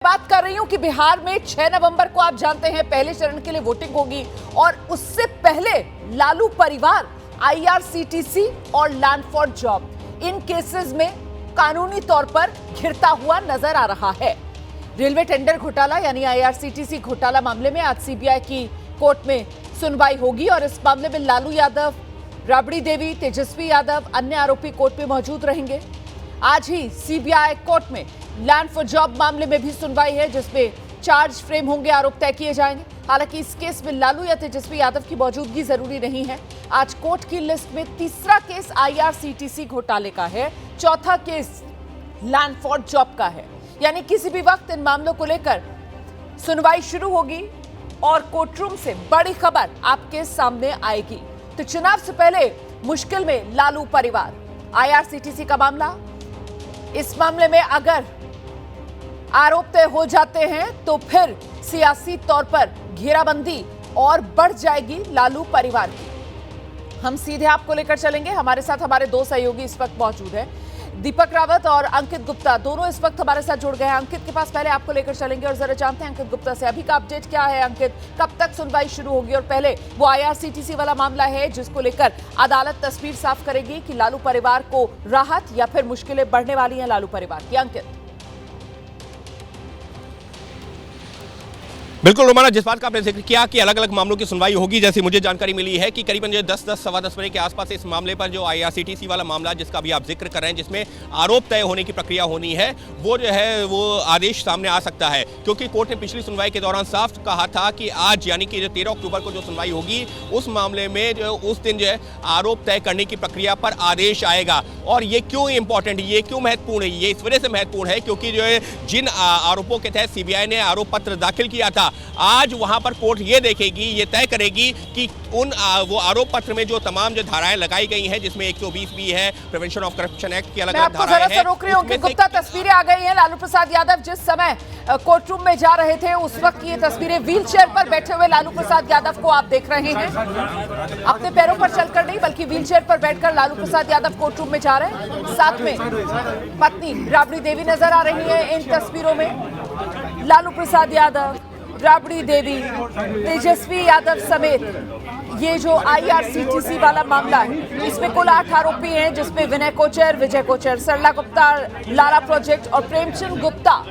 बात कर रही हूं कि बिहार में 6 नवंबर को आप जानते हैं पहले चरण के लिए वोटिंग होगी और उससे पहले लालू परिवार आईआरसीटीसी और land for job in cases में कानूनी तौर पर घिरता हुआ नजर आ रहा है। रेलवे टेंडर घोटाला यानी आईआरसीटीसी घोटाला मामले में आज सीबीआई की कोर्ट में सुनवाई होगी और इस मामले में लालू यादव, राबड़ी देवी, तेजस्वी यादव, अन्य आरोपी कोर्ट में मौजूद रहेंगे। आज ही सीबीआई कोर्ट में लैंड फॉर जॉब मामले में भी सुनवाई है जिसमें चार्ज फ्रेम होंगे, आरोप तय किए जाएंगे। हालांकि इस केस में लालू या तेजस्वी यादव की मौजूदगी जरूरी नहीं है। आज कोर्ट की लिस्ट में तीसरा केस आईआरसीटीसी घोटाले का है, चौथा केस लैंड फॉर जॉब का है। यानी किसी भी वक्त इन मामलों को लेकर सुनवाई शुरू होगी और कोर्टरूम से बड़ी खबर आपके सामने आएगी। तो चुनाव से पहले मुश्किल में लालू परिवार, आईआरसीटीसी का मामला, इस मामले में अगर आरोप तय हो जाते हैं तो फिर सियासी तौर पर घेराबंदी और बढ़ जाएगी लालू परिवार की। हम सीधे आपको लेकर चलेंगे। हमारे साथ हमारे दो सहयोगी इस वक्त मौजूद हैं, दीपक रावत और अंकित गुप्ता, दोनों इस वक्त हमारे साथ जुड़ गए हैं। अंकित के पास पहले आपको लेकर चलेंगे और जरा जानते हैं अंकित गुप्ता से अभी का अपडेट क्या है। अंकित, कब तक सुनवाई शुरू होगी? और पहले वो आईआरसीटीसी वाला मामला है जिसको लेकर अदालत तस्वीर साफ करेगी कि लालू परिवार को राहत या फिर मुश्किलें बढ़ने वाली हैं लालू परिवार की। अंकित। बिल्कुल रोमाना, जिस बात का आपने जिक्र किया कि अलग अलग मामलों की सुनवाई होगी, जैसी मुझे जानकारी मिली है कि करीबन जो 10 सवा 10 बजे के आसपास इस मामले पर जो आईआरसीटीसी वाला मामला जिसका अभी आप जिक्र कर रहे हैं, जिसमें आरोप तय होने की प्रक्रिया होनी है, वो जो है वो आदेश सामने आ सकता है। क्योंकि कोर्ट ने पिछली सुनवाई के दौरान साफ कहा था कि आज यानी कि जो 13 अक्टूबर को जो सुनवाई होगी उस मामले में जो उस दिन जो है आरोप तय करने की प्रक्रिया पर आदेश आएगा। और ये क्यों इंपॉर्टेंट, ये क्यों महत्वपूर्ण है? ये इस वजह से महत्वपूर्ण है क्योंकि जो है जिन आरोपों के तहत सीबीआई ने आरोप पत्र दाखिल किया था, आज वहां पर कोर्ट ये देखेगी, ये तय करेगी कि उन वो आरोप पत्र में जो तमाम जो धाराएं लगाई गई हैं, जिसमें 120 भी है, प्रिवेंशन ऑफ करप्शन एक्ट की अलग-अलग धाराएं हैं। रोक रही हूं कि गुप्ता, तस्वीरें आ गई हैं। लालू प्रसाद यादव जिस समय कोर्ट रूम में जा रहे थे उस वक्त ये तस्वीरें, व्हील चेयर पर बैठे हुए लालू प्रसाद यादव को आप देख रहे हैं। अपने पैरों पर चलकर नहीं बल्कि व्हील चेयर पर बैठकर लालू प्रसाद यादव कोर्ट रूम में जा रहे हैं। साथ में पत्नी राबड़ी देवी नजर आ रही है इन तस्वीरों में। लालू प्रसाद यादव, राबड़ी देवी, तेजस्वी यादव समेत ये जो आईआरसीटीसी वाला मामला है इसमें कुल 8 आरोपी हैं, जिसमें विनय कोचर, विजय कोचर, सरला गुप्ता, लारा प्रोजेक्ट और प्रेमचंद गुप्ता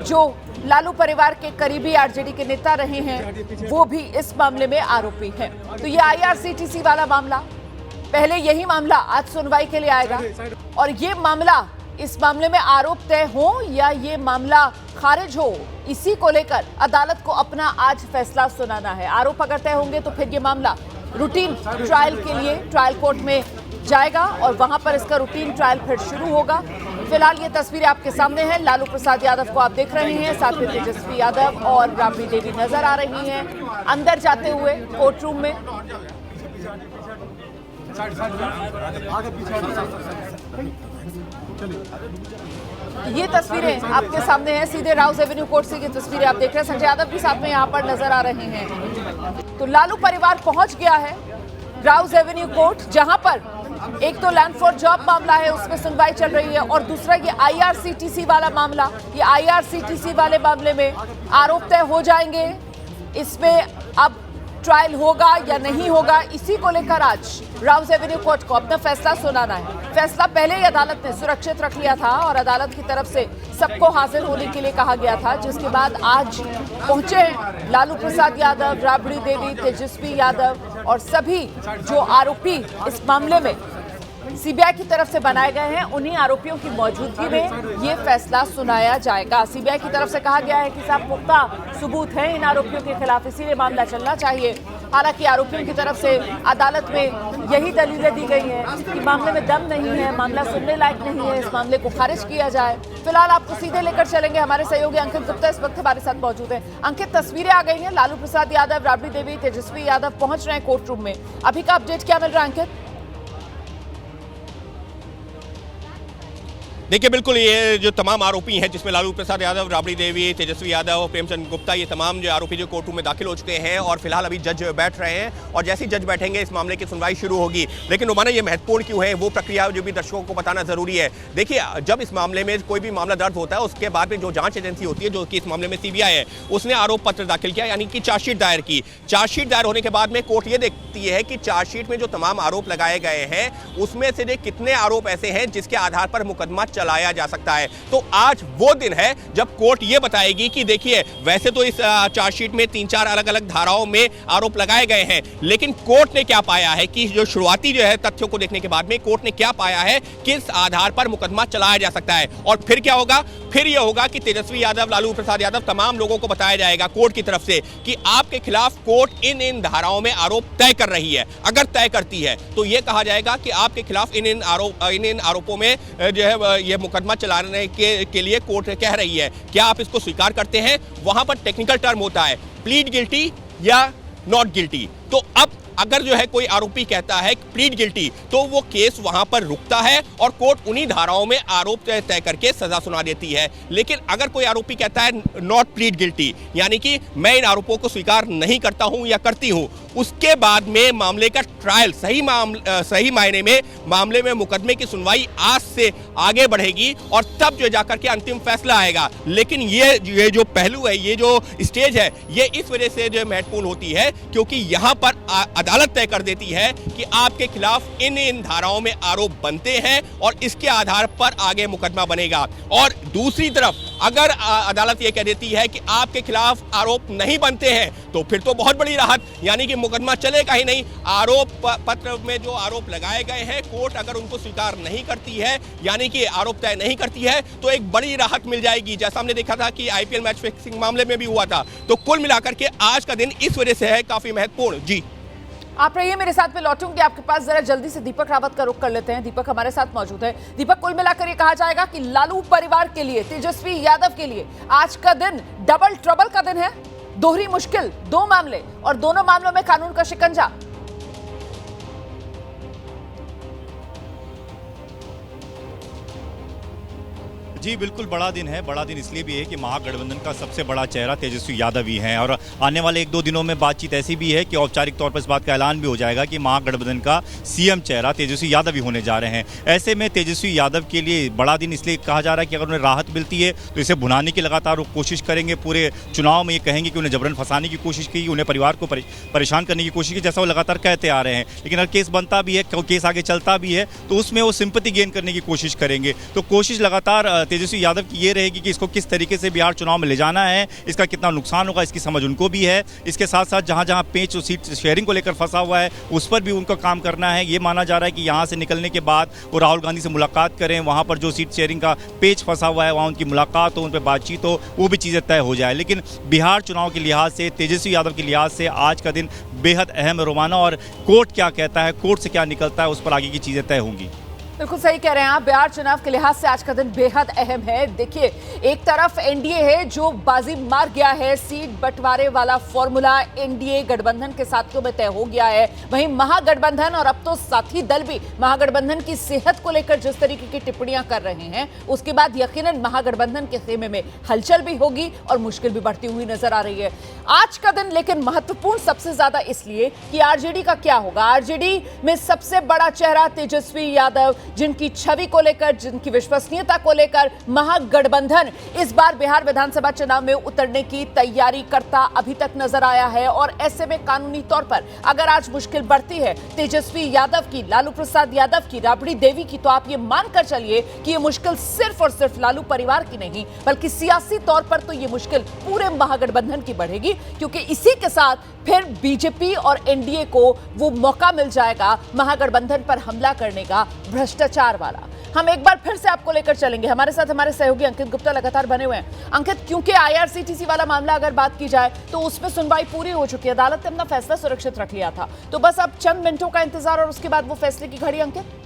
जो लालू परिवार के करीबी आरजेडी के नेता रहे हैं, वो भी इस मामले में आरोपी हैं। तो ये आईआरसीटीसी वाला मामला, पहले यही मामला आज सुनवाई के लिए आएगा और ये मामला, इस मामले में आरोप तय हो या ये मामला खारिज हो, इसी को लेकर अदालत को अपना आज फैसला सुनाना है। आरोप अगर तय होंगे तो फिर ये मामला रूटीन ट्रायल के लिए ट्रायल कोर्ट में जाएगा और वहां पर इसका रूटीन ट्रायल फिर शुरू होगा। फिलहाल ये तस्वीरें आपके सामने हैं। लालू प्रसाद यादव को आप देख रहे हैं, साथ में तेजस्वी यादव और राबड़ी देवी नजर आ रही हैं अंदर जाते हुए कोर्ट रूम में। ये तस्वीरें आपके सामने हैं, सीधे राउज एवेन्यू कोर्ट से ये तस्वीरें आप देख रहे हैं। संजय यादव भी साथ में यहाँ पर नजर आ रहे हैं। तो लालू परिवार पहुंच गया है राउज एवेन्यू कोर्ट, जहां पर एक तो लैंड फॉर जॉब मामला है उसमें सुनवाई चल रही है और दूसरा ये आईआरसीटीसी वाला मामला। ये आईआरसीटीसी वाले मामले में आरोप तय हो जाएंगे, इसमें अब ट्रायल होगा या नहीं होगा, इसी को लेकर आज राउज एवेन्यू कोर्ट को अपना फैसला सुनाना है। फैसला पहले ही अदालत ने सुरक्षित रख लिया था और अदालत की तरफ से सबको हाजिर होने के लिए कहा गया था, जिसके बाद आज पहुंचे लालू प्रसाद यादव, राबड़ी देवी, तेजस्वी यादव और सभी जो आरोपी इस मामले में सीबीआई की तरफ से बनाए गए हैं, उन्हीं आरोपियों की मौजूदगी में ये फैसला सुनाया जाएगा। सीबीआई की तरफ से कहा गया है कि साहब पुख्ता सबूत हैं इन आरोपियों के खिलाफ, इसीलिए मामला चलना चाहिए। हालांकि आरोपियों की तरफ से अदालत में यही दलीलें दी गई हैं कि मामले में दम नहीं है, मामला सुनने लायक नहीं है, इस मामले को खारिज किया जाए। फिलहाल आपको सीधे लेकर चलेंगे, हमारे सहयोगी अंकित गुप्ता इस वक्त हमारे साथ मौजूद हैं। अंकित, तस्वीरें आ गई हैं, लालू प्रसाद यादव, राबड़ी देवी, तेजस्वी यादव पहुंच रहे हैं कोर्ट रूम में। अभी का अपडेट क्या मिल रहा है अंकित? देखिए बिल्कुल ये जो तमाम आरोपी हैं जिसमें लालू प्रसाद यादव, राबड़ी देवी, तेजस्वी यादव, प्रेमचंद गुप्ता, ये तमाम जो आरोपी जो कोर्ट में दाखिल हो चुके हैं और फिलहाल अभी जज बैठ रहे हैं और जैसे ही जज बैठेंगे इस मामले की सुनवाई शुरू होगी। लेकिन रोमाना ये महत्वपूर्ण क्यों है वो प्रक्रिया जो भी दर्शकों को बताना जरूरी है। देखिए जब इस मामले में कोई भी मामला दर्ज होता है उसके बाद में जो जांच एजेंसी होती है, जो कि इस मामले में सीबीआई है, उसने आरोप पत्र दाखिल किया यानी कि चार्जशीट दायर की। चार्जशीट दायर होने के बाद में कोर्ट ये देखती है कि चार्जशीट में जो तमाम आरोप लगाए गए हैं उसमें से कितने आरोप ऐसे हैं जिसके आधार पर मुकदमा चलाया जा सकता है। तो आज वो दिन है जब कोर्ट ये बताएगी कि देखिए वैसे तो इस चार्जशीट में 3-4 अलग-अलग धाराओं में आरोप लगाए गए हैं, लेकिन कोर्ट ने क्या पाया है कि जो शुरुआती जो है तथ्यों को देखने के बाद में कोर्ट ने क्या पाया है, किस आधार पर मुकदमा चलाया जा सकता है। और फिर क्या होगा, फिर यह होगा कि तेजस्वी यादव, लालू प्रसाद यादव, तमाम लोगों को बताया जाएगा कोर्ट की तरफ से कि आपके खिलाफ कोर्ट इन धाराओं में आरोप तय कर रही है। अगर तय करती है तो यह कहा जाएगा कि आपके खिलाफ इन आरोपों में जो है यह मुकदमा चलाने के लिए कोर्ट कह रही है। क्या आप इसको स्वीकार करते हैं? वहां पर टेक्निकल टर्म होता है प्लीड गिल्टी या नॉट गिल्टी। तो अब अगर जो है कोई आरोपी कहता है प्लीड गिल्टी तो वो केस वहां पर रुकता है और कोर्ट उन्हीं धाराओं में आरोप तय करके सजा सुना देती है। लेकिन अगर कोई आरोपी कहता है नॉट प्लीड गिल्टी यानी कि मैं इन आरोपों को स्वीकार नहीं करता हूं या करती हूं, उसके बाद में मामले का ट्रायल सही मायने में मामले में मुकदमे की सुनवाई आज से आगे बढ़ेगी और तब जो जाकर के अंतिम फैसला आएगा। लेकिन ये जो पहलू है, ये जो स्टेज है, ये इस वजह से जो महत्वपूर्ण होती है क्योंकि यहां पर अदालत तय कर देती है कि आपके खिलाफ इन धाराओं में आरोप बनते हैं और इसके आधार पर आगे मुकदमा बनेगा। और दूसरी तरफ अगर अदालत ये कह देती है कि आपके खिलाफ आरोप नहीं बनते हैं तो फिर तो बहुत बड़ी राहत, यानी कि मुकदमा चलेगा ही नहीं। आरोप पत्र में जो आरोप लगाए गए हैं कोर्ट अगर उनको स्वीकार नहीं करती है यानी कि आरोप तय नहीं करती है तो एक बड़ी राहत मिल जाएगी, जैसा हमने देखा था कि आईपीएल मैच फिक्सिंग मामले में भी हुआ था। तो कुल मिलाकर के आज का दिन इस वजह से है काफी महत्वपूर्ण। जी आप रहिए मेरे साथ, में लौटूंगी आपके पास। जरा जल्दी से दीपक रावत का रुख कर लेते हैं। दीपक हमारे साथ मौजूद है। दीपक, कुल मिलाकर ये कहा जाएगा कि लालू परिवार के लिए, तेजस्वी यादव के लिए आज का दिन डबल ट्रबल का दिन है, दोहरी मुश्किल, दो मामले और दोनों मामलों में कानून का शिकंजा। जी बिल्कुल बड़ा दिन है। बड़ा दिन इसलिए भी है कि महागठबंधन का सबसे बड़ा चेहरा तेजस्वी यादव ही हैं और आने वाले 1-2 दिनों में बातचीत ऐसी भी है कि औपचारिक तौर पर इस बात का ऐलान भी हो जाएगा कि महागठबंधन का सीएम चेहरा तेजस्वी यादव ही होने जा रहे हैं। ऐसे में तेजस्वी यादव के लिए बड़ा दिन इसलिए कहा जा रहा है कि अगर उन्हें राहत मिलती है तो इसे भुनाने की लगातार वो कोशिश करेंगे। पूरे चुनाव में ये कहेंगे कि उन्हें जबरन फंसाने की कोशिश की, उन्हें परिवार को परेशान करने की कोशिश की, जैसा वो लगातार कहते आ रहे हैं। लेकिन अगर केस बनता भी है, केस आगे चलता भी है तो उसमें वो सिंपैथी गेन करने की कोशिश करेंगे। तो कोशिश लगातार तेजस्वी यादव की ये रहेगी कि इसको किस तरीके से बिहार चुनाव में ले जाना है, इसका कितना नुकसान होगा इसकी समझ उनको भी है। इसके साथ साथ जहां जहां पेच और सीट शेयरिंग को लेकर फंसा हुआ है उस पर भी उनको काम करना है। ये माना जा रहा है कि यहां से निकलने के बाद वो राहुल गांधी से मुलाकात करें, वहां पर जो सीट शेयरिंग का पेच फंसा हुआ है वहां उनकी मुलाकात हो, उन पर बातचीत हो, वो भी चीज़ें तय हो जाए। लेकिन बिहार चुनाव के लिहाज से, तेजस्वी यादव के लिहाज से आज का दिन बेहद अहम है रोमाना, और कोर्ट क्या कहता है, कोर्ट से क्या निकलता है, उस पर आगे की चीज़ें तय होंगी। बिल्कुल सही कह रहे हैं आप। बिहार चुनाव के लिहाज से आज का दिन बेहद अहम है। देखिए, एक तरफ एनडीए है जो बाजी मार गया है, सीट बंटवारे वाला फॉर्मूला एनडीए गठबंधन के साथियों में तय हो गया है। वहीं महागठबंधन और अब तो साथी दल भी महागठबंधन की सेहत को लेकर जिस तरीके की टिप्पणियां कर रहे हैं उसके बाद यकीनन महागठबंधन के खेमे में हलचल भी होगी और मुश्किल भी बढ़ती हुई नजर आ रही है। आज का दिन लेकिन महत्वपूर्ण सबसे ज्यादा इसलिए कि आरजेडी का क्या होगा। आरजेडी में सबसे बड़ा चेहरा तेजस्वी यादव, जिनकी छवि को लेकर, जिनकी विश्वसनीयता को लेकर महागठबंधन इस बार बिहार विधानसभा चुनाव में उतरने की तैयारी करता अभी तक नजर आया है। और ऐसे में कानूनी तौर पर अगर आज मुश्किल बढ़ती है तेजस्वी यादव की, लालू प्रसाद यादव की, राबड़ी देवी की, तो आप ये मानकर चलिए कि ये मुश्किल सिर्फ और सिर्फ लालू परिवार की नहीं बल्कि सियासी तौर पर तो ये मुश्किल पूरे महागठबंधन की बढ़ेगी, क्योंकि इसी के साथ फिर बीजेपी और एनडीए को वो मौका मिल जाएगा महागठबंधन पर हमला करने का, भ्रष्टाचार वाला। हम एक बार फिर से आपको लेकर चलेंगे। हमारे साथ हमारे सहयोगी अंकित गुप्ता लगातार बने हुए हैं। अंकित, क्योंकि आईआरसीटीसी वाला मामला अगर बात की जाए तो उसमें सुनवाई पूरी हो चुकी है, अदालत ने अपना फैसला सुरक्षित रख लिया था, तो बस अब चंद मिनटों का इंतजार और उसके बाद वो फैसले की घड़ी। अंकित,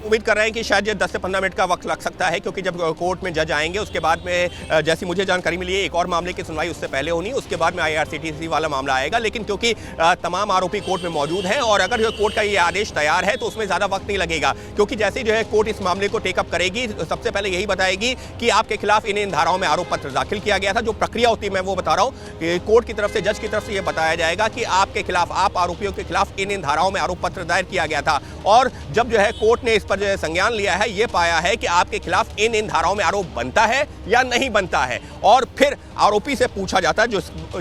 उम्मीद कर रहे हैं कि शायद 10 से 15 मिनट का वक्त लग सकता है, क्योंकि जब कोर्ट में जज आएंगे उसके बाद में जैसी मुझे जानकारी मिली है एक और मामले की सुनवाई उससे पहले होनी, उसके बाद में IRCTC वाला मामला आएगा। लेकिन क्योंकि तमाम आरोपी कोर्ट में मौजूद हैं और अगर जो कोर्ट का ये आदेश तैयार है तो उसमें ज़्यादा वक्त नहीं लगेगा, क्योंकि जैसे जो है कोर्ट इस मामले को टेकअप करेगी सबसे पहले यही बताएगी कि आपके खिलाफ इन धाराओं में आरोप पत्र दाखिल किया गया था। जो प्रक्रिया होती है मैं वो बता रहा हूँ, कोर्ट की तरफ से जज की तरफ से ये बताया जाएगा कि आपके खिलाफ, आप आरोपियों के खिलाफ इन धाराओं में आरोप पत्र दायर किया गया था। और जब जो है कोर्ट ने इस पर जो है संज्ञान लिया है, ये पाया है कि आपके खिलाफ इन धाराओं में आरोप बनता है या नहीं बनता है, और फिर आरोपी से पूछा जाता है,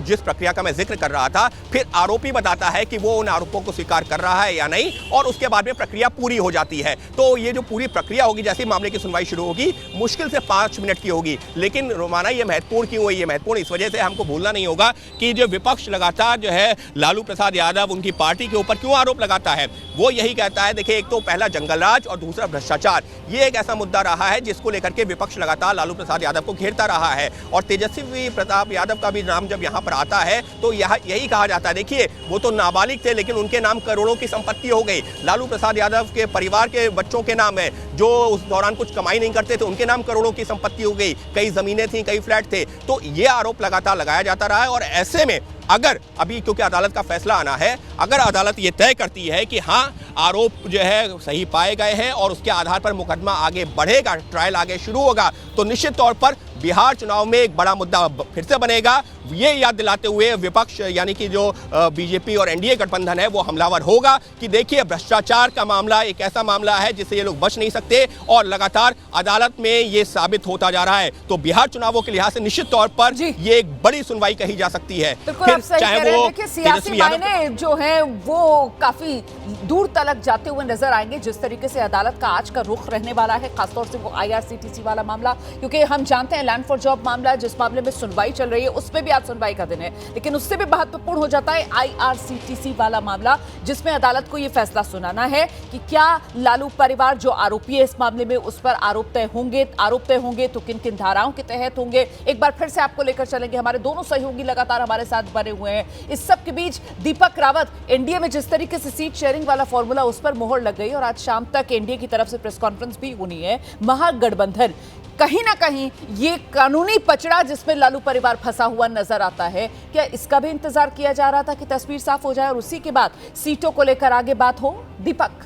जिस प्रक्रिया का मैं जिक्र कर रहा था, फिर आरोपी बताता है कि वो उन आरोपों को स्वीकार कर रहा है या नहीं, और उसके बाद में प्रक्रिया पूरी हो जाती है। तो ये जो पूरी प्रक्रिया होगी, जैसे मामले की सुनवाई शुरू होगी, मुश्किल से 5 मिनट की होगी। लेकिन रोमाना ये महत्वपूर्ण क्यों है? ये महत्वपूर्ण इस वजह से हमको भूलना नहीं होगा कि जो विपक्ष लगातार जो है लालू प्रसाद यादव उनकी पार्टी के ऊपर क्यों आरोप लगाता है। वो यही कहता है, देखिए, एक तो पहला जंगलराज और दूसरा भ्रष्टाचार, ये एक ऐसा मुद्दा रहा है जिसको लेकर के विपक्ष लगातार लालू प्रसाद यादव को घेरता रहा है। और तेजस्वी प्रताप यादव का भी नाम जब यहाँ पर आता है तो यही कहा जाता है, देखिए वो तो नाबालिग थे लेकिन उनके नाम करोड़ों की संपत्ति हो गई। लालू प्रसाद यादव के परिवार के बच्चों के नाम है जो उस दौरान कुछ कमाई नहीं करते थे, उनके नाम करोड़ों की संपत्ति हो गई, कई जमीनें थी, कई फ्लैट थे। तो ये आरोप लगातार लगाया जाता रहा है। और ऐसे में अगर अभी क्योंकि अदालत का फैसला आना है, अगर अदालत ये तय करती है कि हाँ आरोप जो है सही पाए गए हैं और उसके आधार पर मुकदमा आगे बढ़ेगा, ट्रायल आगे शुरू होगा, तो निश्चित तौर पर बिहार चुनाव में एक बड़ा मुद्दा फिर से बनेगा। ये याद दिलाते हुए विपक्ष यानी कि जो बीजेपी और एनडीए गठबंधन है वो हमलावर होगा कि देखिए भ्रष्टाचार का मामला एक ऐसा मामला है जिससे ये लोग बच नहीं सकते और लगातार अदालत में ये साबित होता जा रहा है। तो बिहार चुनावों के लिहाज से निश्चित तौर पर ये एक बड़ी सुनवाई कही जा सकती है। चाहे वो सियासी मायने जो है वो काफी दूर तलक जाते हुए नजर आएंगे, जिस तरीके से अदालत का आज का रुख रहने वाला है, खासतौर से वो IRCTC वाला मामला, क्योंकि हम जानते हैं लैंड फॉर जॉब मामला जिस मामले में सुनवाई चल रही है उसमें भी आज सुनवाई का दिन है, लेकिन उससे भी महत्वपूर्ण हो जाता है IRCTC वाला मामला, जिसमें अदालत को यह फैसला सुनाना है कि क्या लालू परिवार जो आरोपी है इस मामले में उस पर आरोप तय होंगे तो किन किन धाराओं के तहत होंगे। एक बार फिर से आपको लेकर चलेंगे, हमारे दोनों सहयोगी लगातार हमारे साथ बने हुए हैं। इस सब के बीच दीपक रावत, एनडीए में जिस तरीके से सीट शेयरिंग वाला फॉर्मूला उस पर मोहर लग गई और आज शाम तक एनडीए की तरफ से प्रेस कॉन्फ्रेंस भी होनी है। महागठबंधन कहीं ना कहीं ये कानूनी पचड़ा जिसमें लालू परिवार फंसा हुआ नजर आता है, क्या इसका भी इंतजार किया जा रहा था कि तस्वीर साफ हो जाए और उसी के बाद सीटों को लेकर आगे बात हो? दीपक,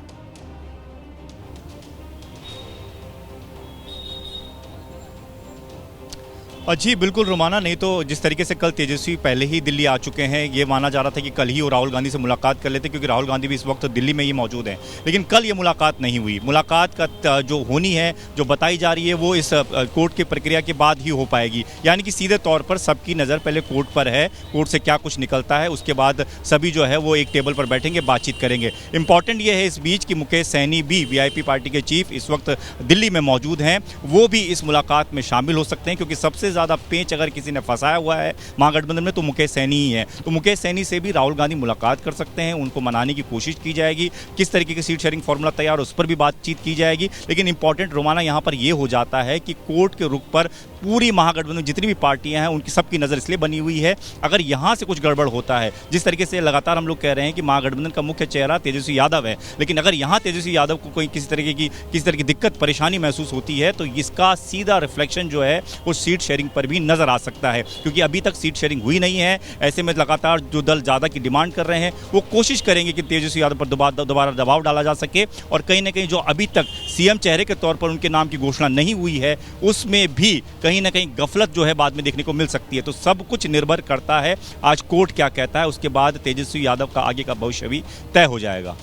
जी बिल्कुल रोमाना, नहीं तो जिस तरीके से कल तेजस्वी पहले ही दिल्ली आ चुके हैं, ये माना जा रहा था कि कल ही वो राहुल गांधी से मुलाकात कर लेते, क्योंकि राहुल गांधी भी इस वक्त दिल्ली में ही मौजूद हैं। लेकिन कल ये मुलाकात नहीं हुई। मुलाकात का जो होनी है, जो बताई जा रही है, वो इस कोर्ट की प्रक्रिया के बाद ही हो पाएगी। यानी कि सीधे तौर पर सबकी नज़र पहले कोर्ट पर है, कोर्ट से क्या कुछ निकलता है, उसके बाद सभी जो है वो एक टेबल पर बैठेंगे, बातचीत करेंगे। इंपॉर्टेंट ये है इस बीच कि मुकेश सहनी भी, वीआईपी पार्टी के चीफ, इस वक्त दिल्ली में मौजूद हैं। वो भी इस मुलाकात में शामिल हो सकते हैं, क्योंकि सबसे ज़्यादा पेंच अगर किसी ने फंसाया हुआ है महागठबंधन में तो मुकेश सहनी ही है। तो मुकेश सहनी से भी राहुल गांधी मुलाकात कर सकते हैं, उनको मनाने की कोशिश की जाएगी। किस तरीके की सीट शेयरिंग फॉर्मूला तैयार, उस पर भी बातचीत की जाएगी। लेकिन इंपॉर्टेंट रोमाना यहाँ पर यह हो जाता है कि कोर्ट के रुख पर पूरी महागठबंधन जितनी भी पार्टियां हैं उनकी सबकी नज़र इसलिए बनी हुई है, अगर यहाँ से कुछ गड़बड़ होता है, जिस तरीके से लगातार हम लोग कह रहे हैं कि महागठबंधन का मुख्य चेहरा तेजस्वी यादव है, लेकिन अगर यहाँ तेजस्वी यादव को कोई किसी तरह की दिक्कत परेशानी महसूस होती है तो इसका सीधा रिफ्लेक्शन जो है वो सीट शेयरिंग पर भी नजर आ सकता है। क्योंकि अभी तक सीट शेयरिंग हुई नहीं है, ऐसे में लगातार जो दल ज़्यादा की डिमांड कर रहे हैं वो कोशिश करेंगे कि तेजस्वी यादव पर दोबारा दबाव डाला जा सके, और कहीं ना कहीं जो अभी तक सीएम चेहरे के तौर पर उनके नाम की घोषणा नहीं हुई है उसमें भी कहीं ना कहीं गफलत जो है बाद में देखने को मिल सकती है। तो सब कुछ निर्भर करता है आज कोर्ट क्या कहता है, उसके बाद तेजस्वी यादव का आगे का भविष्य भी तय हो जाएगा।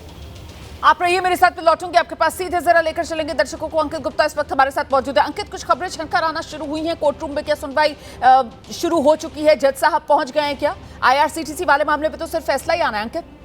आप रहिए मेरे साथ, लौटूंगे आपके पास, सीधे जरा लेकर चलेंगे दर्शकों को। अंकित गुप्ता इस वक्त हमारे साथ मौजूद है। अंकित, कुछ खबरें छनकर आना शुरू हुई हैं, कोर्ट रूम में क्या सुनवाई शुरू हो चुकी है, जज साहब पहुंच गए हैं क्या? IRCTC वाले मामले पे तो सिर्फ फैसला ही आना है अंकित।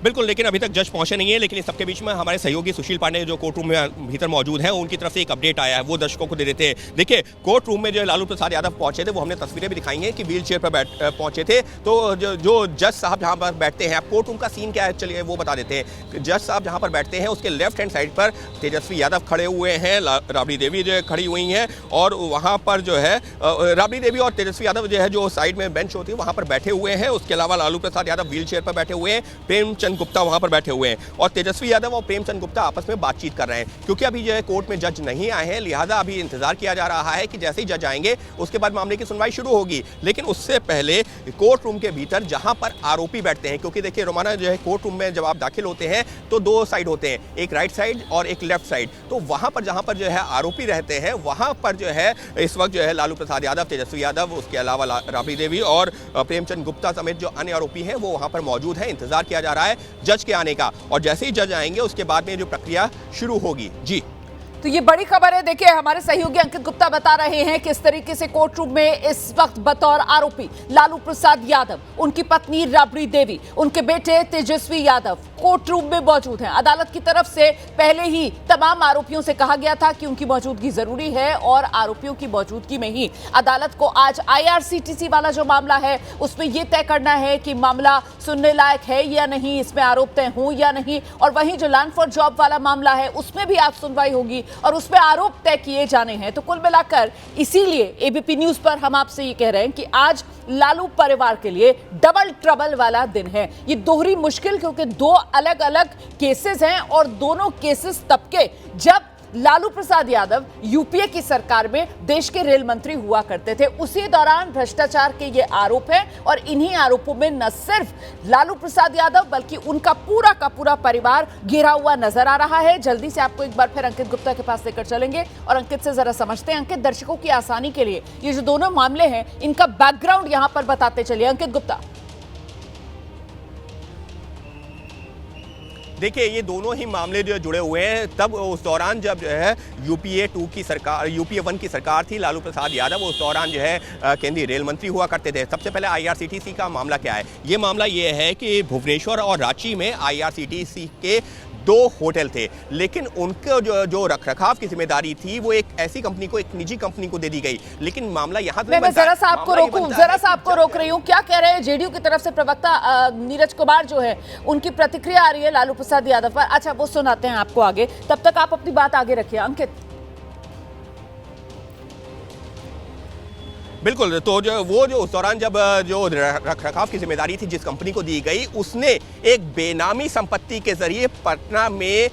बिल्कुल, लेकिन अभी तक जज पहुंचे नहीं है। लेकिन इस सबके बीच में हमारे सहयोगी सुशील पांडे जो कोर्ट रूम में भीतर मौजूद हैं, उनकी तरफ से एक अपडेट आया है, वो दर्शकों को दे देते हैं। देखिए, कोर्ट रूम में जो लालू प्रसाद यादव पहुंचे थे वो हमने तस्वीरें भी दिखाई हैं कि व्हील चेयर पर पहुंचे थे। तो जो जज साहब जहां पर बैठते हैं, आप कोर्ट रूम का सीन क्या है चलिए वो बता देते हैं। जज साहब जहां पर बैठते हैं उसके लेफ्ट हैंड साइड पर तेजस्वी यादव खड़े हुए हैं, राबड़ी देवी जो खड़ी हुई हैं, और वहाँ पर जो है राबड़ी देवी और तेजस्वी यादव जो है जो साइड में बेंच होती है वहाँ पर बैठे हुए हैं। उसके अलावा लालू प्रसाद यादव व्हील चेयर पर बैठे हुए हैं, प्रेमचंद प्रेमचंद गुप्ता वहां पर बैठे हुए हैं और तेजस्वी यादव और प्रेमचंद गुप्ता आपस में बातचीत कर रहे हैं, क्योंकि अभी जो है कोर्ट में जज नहीं आए हैं, लिहाजा अभी इंतजार किया जा रहा है कि जैसे ही जज आएंगे उसके बाद मामले की सुनवाई शुरू होगी। लेकिन उससे पहले कोर्ट रूम के भीतर जहां पर आरोपी बैठते हैं, क्योंकि देखिए रोमाना जो है कोर्ट रूम में जब आप दाखिल होते हैं तो दो साइड होते हैं, एक राइट साइड और एक लेफ्ट साइड। तो वहां पर जहां पर जो है आरोपी रहते हैं वहां पर जो है इस वक्त जो है लालू प्रसाद यादव, तेजस्वी यादव, उसके अलावा राबड़ी देवी और प्रेमचंद गुप्ता समेत जो अन्य आरोपी हैं वो वहां पर मौजूद हैं। इंतजार किया जा रहा है जज के आने का और जैसे ही जज आएंगे उसके बाद में जो प्रक्रिया शुरू होगी। जी तो ये बड़ी खबर है। देखिए हमारे सहयोगी अंकित गुप्ता बता रहे हैं किस तरीके से कोर्ट रूम में इस वक्त बतौर आरोपी लालू प्रसाद यादव, उनकी पत्नी राबड़ी देवी, उनके बेटे तेजस्वी यादव कोर्ट रूम में मौजूद हैं। अदालत की तरफ से पहले ही तमाम आरोपियों से कहा गया था कि उनकी मौजूदगी जरूरी है और आरोपियों की मौजूदगी में ही अदालत को आज IRCTC वाला जो मामला है उसमें यह तय करना है कि मामला सुनने लायक है या नहीं, इसमें आरोप तय हों या नहीं। और वहीं जो लैंड फॉर जॉब वाला मामला है उसमें भी आज सुनवाई होगी और उसमें आरोप तय किए जाने हैं। तो कुल मिलाकर इसीलिए एबीपी न्यूज पर हम आपसे ये कह रहे हैं कि आज लालू परिवार के लिए डबल ट्रबल वाला दिन है। ये दोहरी मुश्किल, क्योंकि दो अलग अलग केसेस हैं और दोनों केसेस तब के जब लालू प्रसाद यादव यूपीए की सरकार में देश के रेल मंत्री हुआ करते थे। उसी दौरान भ्रष्टाचार के ये आरोप हैं और इन्हीं आरोपों में न सिर्फ लालू प्रसाद यादव बल्कि उनका पूरा का पूरा परिवार घिरा हुआ नजर आ रहा है। जल्दी से आपको एक बार फिर अंकित गुप्ता के पास लेकर चलेंगे और अंकित से जरा समझते हैं। अंकित, दर्शकों की आसानी के लिए ये जो दोनों मामले हैं इनका बैकग्राउंड यहां पर बताते चलिए। अंकित गुप्ता। देखिए ये दोनों ही मामले जो जुड़े हुए हैं तब उस दौरान जब जो है यूपीए 2 की सरकार, यूपीए 1 की सरकार थी, लालू प्रसाद यादव उस दौरान जो है केंद्रीय रेल मंत्री हुआ करते थे। सबसे पहले IRCTC का मामला क्या है? ये मामला ये है कि भुवनेश्वर और रांची में IRCTC के 2 होटल थे, लेकिन उनको जो रखरखाव की जिम्मेदारी थी वो एक ऐसी कंपनी को, एक निजी कंपनी को दे दी गई। लेकिन मामला यहाँ मैं जरा सा आपको रोक रही हूँ। क्या कह रहे हैं जेडीयू की तरफ से प्रवक्ता नीरज कुमार जो है, उनकी प्रतिक्रिया आ रही है लालू प्रसाद यादव पर। अच्छा वो सुनाते हैं आपको आगे, तब तक आप अपनी बात आगे रखिए अंकित। बिल्कुल, तो जो उस दौरान जब जो रखरखाव की जिम्मेदारी थी जिस कंपनी को दी गई, उसने एक बेनामी संपत्ति के जरिए पटना में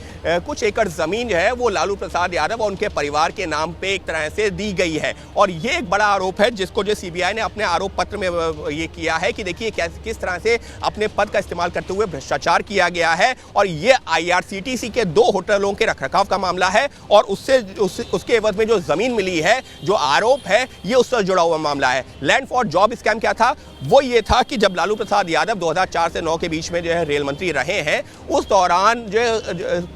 कुछ एकड़ जमीन जो है वो लालू प्रसाद यादव और उनके परिवार के नाम पे एक तरह से दी गई है। और ये एक बड़ा आरोप है जिसको जो सीबीआई ने अपने आरोप पत्र में ये किया है कि देखिए किस तरह से अपने पद का इस्तेमाल करते हुए भ्रष्टाचार किया गया है। और ये IRCTC के 2 होटलों के रखरखाव का मामला है और उसके एवज में जो जमीन मिली है, जो आरोप है, ये उससे जुड़ा हुआ मामला है। लैंड फॉर जॉब स्कैम क्या था? वो ये था कि जब लालू प्रसाद यादव 2004 से 9 के बीच में जो है रेल मंत्री रहे हैं, उस दौरान जो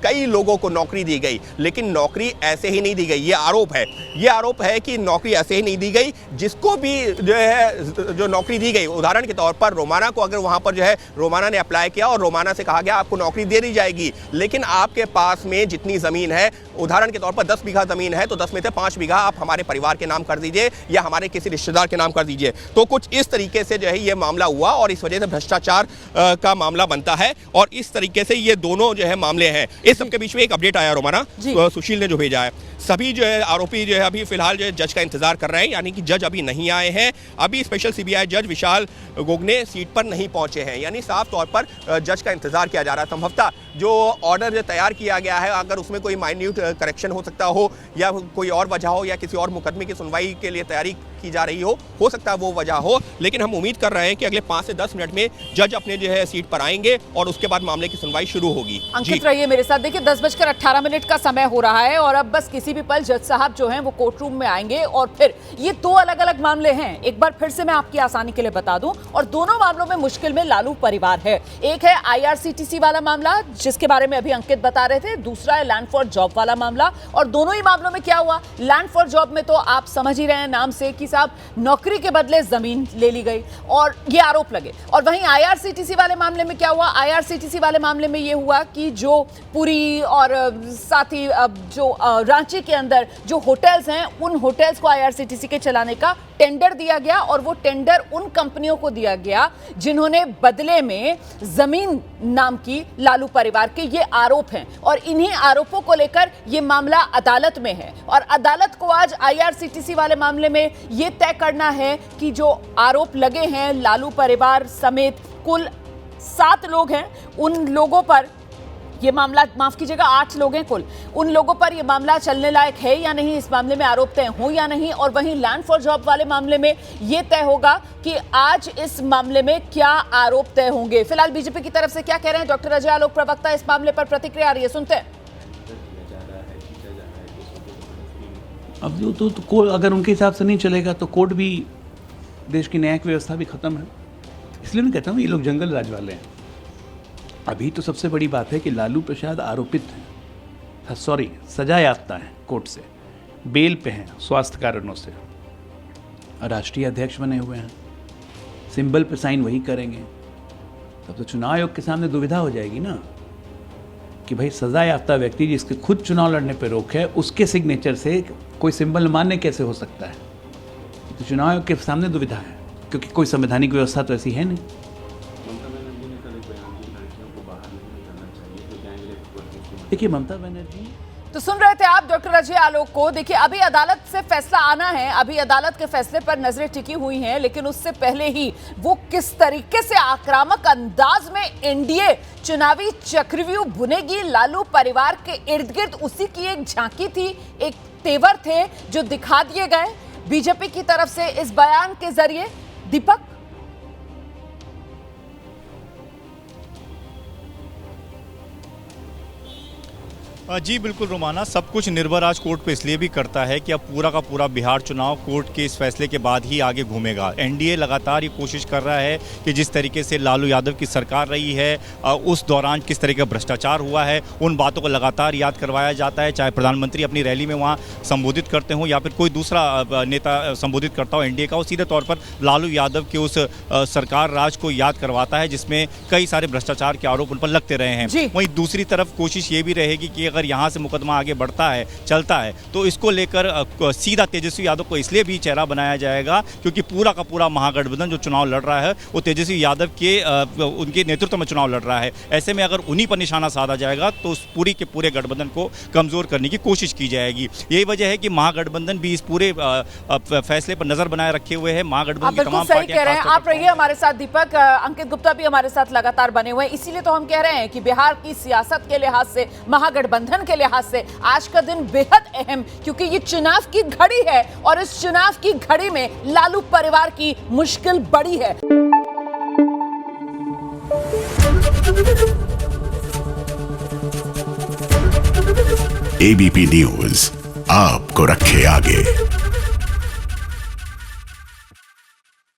कई लोगों को नौकरी दी गई, लेकिन नौकरी ऐसे ही नहीं दी गई। ये आरोप है कि नौकरी ऐसे ही नहीं दी गई। जिसको भी जो है जो नौकरी दी गई, उदाहरण के तौर पर रोमाना को, अगर वहां पर जो है रोमाना ने अप्लाई किया और रोमाना से कहा गया आपको नौकरी दे दी जाएगी, लेकिन आपके पास में जितनी जमीन है, उदाहरण के तौर पर 10 बीघा जमीन है तो 10 में से 5 बीघा आप हमारे परिवार के नाम कर दीजिए या हमारे किसी रिश्तेदार के नाम कर दीजिए। तो कुछ इस तरीके से जो है ये मामला हुआ और इस वजह से भ्रष्टाचार का मामला बनता है और इस तरीके से ये दोनों जो है मामले हैं। इस सबके बीच में एक अपडेट आया रोमाना, सुशील ने जो भेजा है, सभी जो है आरोपी जो है अभी फिलहाल जो है जज का इंतजार कर रहे हैं, यानी कि जज अभी नहीं आए हैं। अभी स्पेशल सीबीआई जज विशाल गोगने सीट पर नहीं पहुंचे हैं, यानी साफ तौर पर जज का इंतजार किया जा रहा है। संभवतः जो ऑर्डर तैयार किया गया है, अगर उसमें कोई माइन्यूट करेक्शन हो सकता हो या कोई और वजह हो या किसी और मुकदमे की सुनवाई के लिए तैयारी की जा रही हो सकता है वो वजह हो, लेकिन हम उम्मीद कर रहे हैं कि अगले 5 से 10 मिनट में जज अपने जो है सीट पर आएंगे और उसके बाद मामले की सुनवाई शुरू होगी। अंकित रहिए मेरे साथ। देखिए 10:18 का समय हो रहा है और अब बस किसी भी पल जज साहब जो हैं वो कोर्ट रूम में आएंगे और फिर ये 2 अलग अलग मामले हैं। एक बार फिर से मैं आपकी आसानी के लिए बता दूं, और दोनों मामलों में मुश्किल में लालू परिवार है। एक है IRCTC वाला मामला जिसके बारे में अभी अंकित बता रहे थे, दूसरा है लैंड फॉर जॉब वाला मामला। और दोनों ही मामलों में क्या हुआ, लैंड फॉर जॉब में तो आप समझ ही रहे हैं नाम से कि साहब नौकरी के बदले जमीन ले ली गई और ये आरोप लगे। और वहीं IRCTC वाले मामले में क्या हुआ, IRCTC वाले मामले में ये हुआ कि जो पुरी और साथ ही जो रांची के अंदर जो होटल्स हैं, उन होटल्स को IRCTC के चलाने का टेंडर दिया गया और वो टेंडर उन कंपनियों को दिया गया जिन्होंने बदले में जमीन नाम की लालू परिवार के। ये आरोप हैं और इन्हीं आरोपों को लेकर ये मामला अदालत में है और अदालत को आज IRCTC वाले मामले में ये तय करना है कि जो आरोप लगे हैं लालू परिवार समेत कुल 7 लोग हैं, उन लोगों पर ये मामला, माफ कीजिएगा 8 लोग हैं कुल, उन लोगों पर ये मामला चलने लायक है या नहीं, इस मामले में आरोप तय हो या नहीं। और वहीं लैंड फॉर जॉब वाले मामले में ये तय होगा कि आज इस मामले में क्या आरोप तय होंगे। फिलहाल बीजेपी की तरफ से क्या कह रहे हैं डॉक्टर अजय आलोक, प्रवक्ता, इस मामले पर प्रतिक्रिया आ रही है, सुनते हैं। अब जो तो कोर्ट अगर उनके हिसाब से नहीं चलेगा तो कोर्ट भी, देश की न्यायिक व्यवस्था भी खत्म है। इसलिए मैं कहता हूँ ये लोग जंगल राज वाले हैं। अभी तो सबसे बड़ी बात है कि लालू प्रसाद आरोपित हैं, सॉरी सजा याफ्ता है कोर्ट से, बेल पे हैं स्वास्थ्य कारणों से, राष्ट्रीय अध्यक्ष बने हुए हैं, सिंबल पे साइन वही करेंगे। तब तो चुनाव आयोग के सामने दुविधा हो जाएगी ना कि भाई सजा याफ्ता व्यक्ति जिसके खुद चुनाव लड़ने पे रोक है, उसके सिग्नेचर से कोई सिंबल मान्य कैसे हो सकता है। तो चुनाव आयोग के सामने दुविधा है, क्योंकि कोई संवैधानिक व्यवस्था तो ऐसी है नहीं। देखिए ममता बनर्जी, तो सुन रहे थे आप डॉक्टर अजय आलोक को। देखिए अभी अदालत से फैसला आना है, अभी अदालत के फैसले पर नजरें टिकी हुई हैं, लेकिन उससे पहले ही वो किस तरीके से आक्रामक अंदाज में एनडीए चुनावी चक्रव्यूह बुनेगी लालू परिवार के इर्द गिर्द, उसी की एक झांकी थी, एक तेवर थे जो दिखा दिए गए बीजेपी की तरफ से इस बयान के जरिए। दीपक, जी बिल्कुल रोमाना, सब कुछ निर्भर आज कोर्ट पे इसलिए भी करता है कि अब पूरा का पूरा बिहार चुनाव कोर्ट के इस फैसले के बाद ही आगे घूमेगा। एनडीए लगातार ये कोशिश कर रहा है कि जिस तरीके से लालू यादव की सरकार रही है, उस दौरान किस तरह का भ्रष्टाचार हुआ है, उन बातों को लगातार याद करवाया जाता है। चाहे प्रधानमंत्री अपनी रैली में वहाँ संबोधित करते हों या फिर कोई दूसरा नेता संबोधित करता हो एनडीए का, वो सीधे तौर पर लालू यादव के उस सरकार राज को याद करवाता है जिसमें कई सारे भ्रष्टाचार के आरोप उन पर लगते रहे हैं। वहीं दूसरी तरफ कोशिश ये भी रहेगी कि अगर यहाँ से मुकदमा आगे बढ़ता है, चलता है, तो इसको लेकर सीधा तेजस्वी यादव को इसलिए भी चेहरा बनाया जाएगा क्योंकि पूरा का पूरा महागठबंधन जो चुनाव लड़ रहा है वो तेजस्वी यादव के उनके नेतृत्व में चुनाव लड़ रहा है। ऐसे में अगर उन्हीं पर निशाना साधा जाएगा तो उस पूरी के पूरे गठबंधन को कमजोर करने की कोशिश की जाएगी। यही वजह है कि महागठबंधन भी इस पूरे फैसले पर नजर बनाए रखे हुए है। महागठबंधन की तमाम सही कह रहे हैं आप। रहिए हमारे साथ दीपक, अंकित गुप्ता भी हमारे साथ लगातार बने हुए हैं। इसीलिए तो हम कह रहे हैं कि बिहार की सियासत के लिहाज से, महागठबंधन के लिहाज से आज का दिन बेहद अहम, क्योंकि ये चुनाव की घड़ी है और इस चुनाव की घड़ी में लालू परिवार की मुश्किल बड़ी है। एबीपी न्यूज आपको रखे आगे।